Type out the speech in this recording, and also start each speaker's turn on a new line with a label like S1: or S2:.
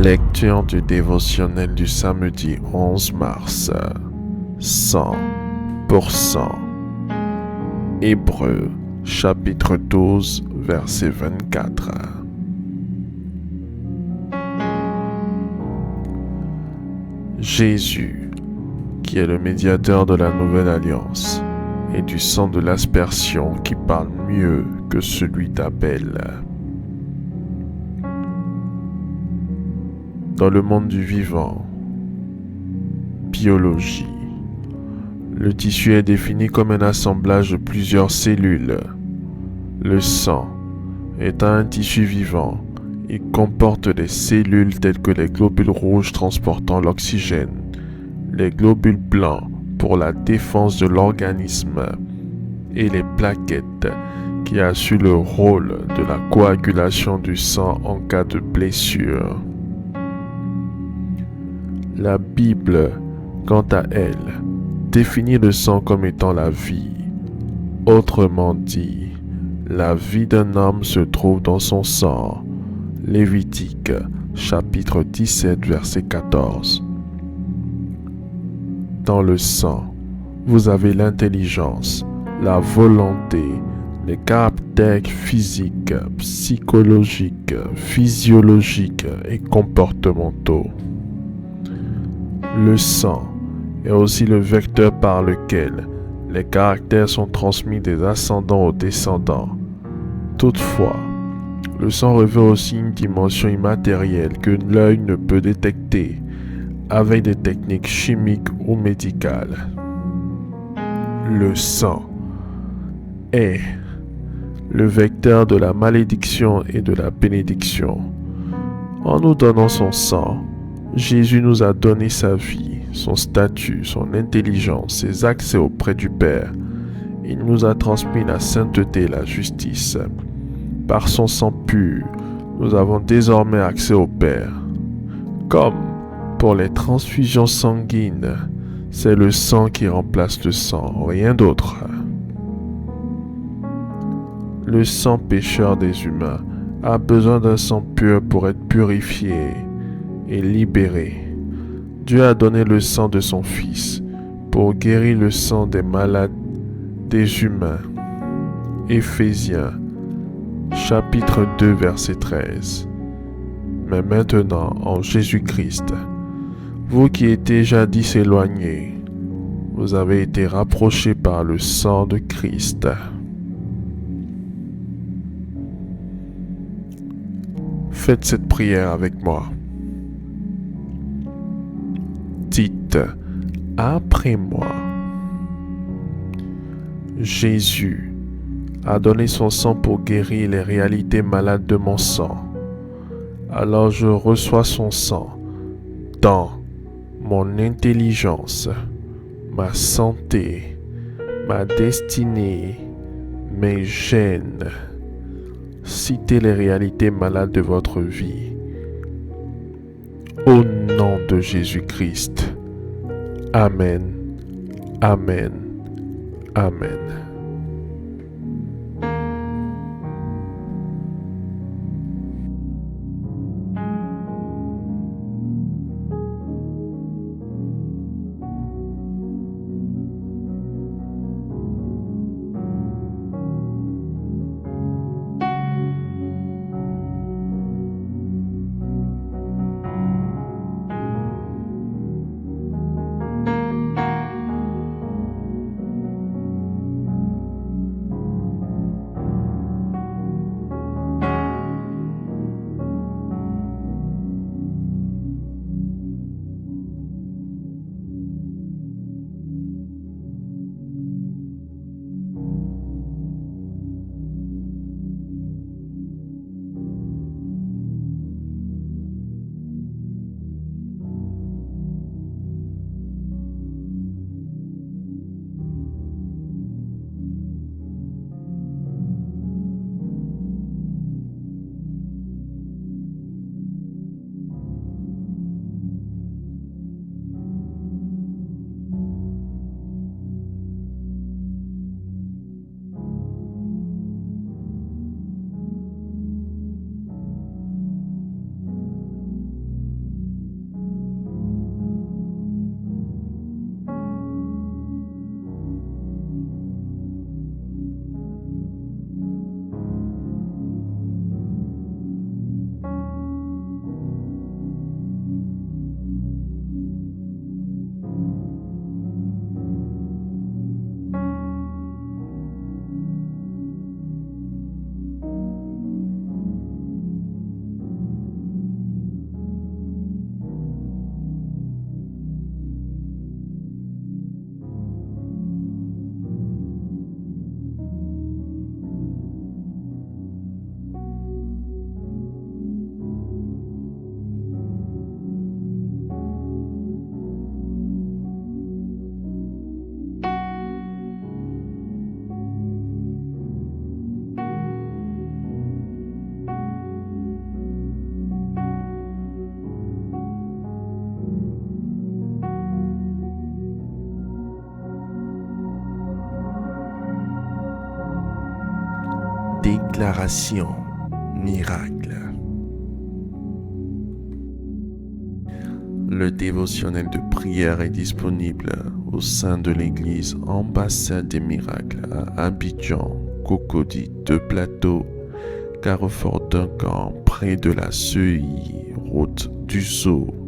S1: Lecture du dévotionnel du samedi 11 mars. 100%. Hébreux, chapitre 12, verset 24. Jésus, qui est le médiateur de la nouvelle alliance, et du sang de l'aspersion qui parle mieux que celui d'Abel. Dans le monde du vivant, biologie, le tissu est défini comme un assemblage de plusieurs cellules. Le sang étant un tissu vivant, il comporte des cellules telles que les globules rouges transportant l'oxygène, les globules blancs pour la défense de l'organisme et les plaquettes qui assurent le rôle de la coagulation du sang en cas de blessure. La Bible, quant à elle, définit le sang comme étant la vie. Autrement dit, la vie d'un homme se trouve dans son sang. Lévitique, chapitre 17, verset 14. Dans le sang, vous avez l'intelligence, la volonté, les caractères physiques, psychologiques, physiologiques et comportementaux. Le sang est aussi le vecteur par lequel les caractères sont transmis des ascendants aux descendants. Toutefois, le sang revêt aussi une dimension immatérielle que l'œil ne peut détecter avec des techniques chimiques ou médicales. Le sang est le vecteur de la malédiction et de la bénédiction. En nous donnant son sang, Jésus nous a donné sa vie, son statut, son intelligence, ses accès auprès du Père. Il nous a transmis la sainteté et la justice. Par son sang pur, nous avons désormais accès au Père. Comme pour les transfusions sanguines, c'est le sang qui remplace le sang, rien d'autre. Le sang pécheur des humains a besoin d'un sang pur pour être purifié et libéré. Dieu a donné le sang de son Fils pour guérir le sang des malades des humains. Éphésiens, chapitre 2, verset 13. Mais maintenant, en Jésus-Christ, vous qui étiez jadis éloignés, vous avez été rapprochés par le sang de Christ. Faites cette prière avec moi. Dites après moi. Jésus a donné son sang pour guérir les réalités malades de mon sang. Alors je reçois son sang dans mon intelligence, ma santé, ma destinée, mes gènes. Citez les réalités malades de votre vie. Au nom de Jésus-Christ. Amen. Amen. Amen. Déclaration miracle. Le dévotionnel de prière est disponible au sein de l'église Ambassade des Miracles à Abidjan, Cocody, 2 Plateaux, Carrefour Duncan, près de la CEI, route du Sceau.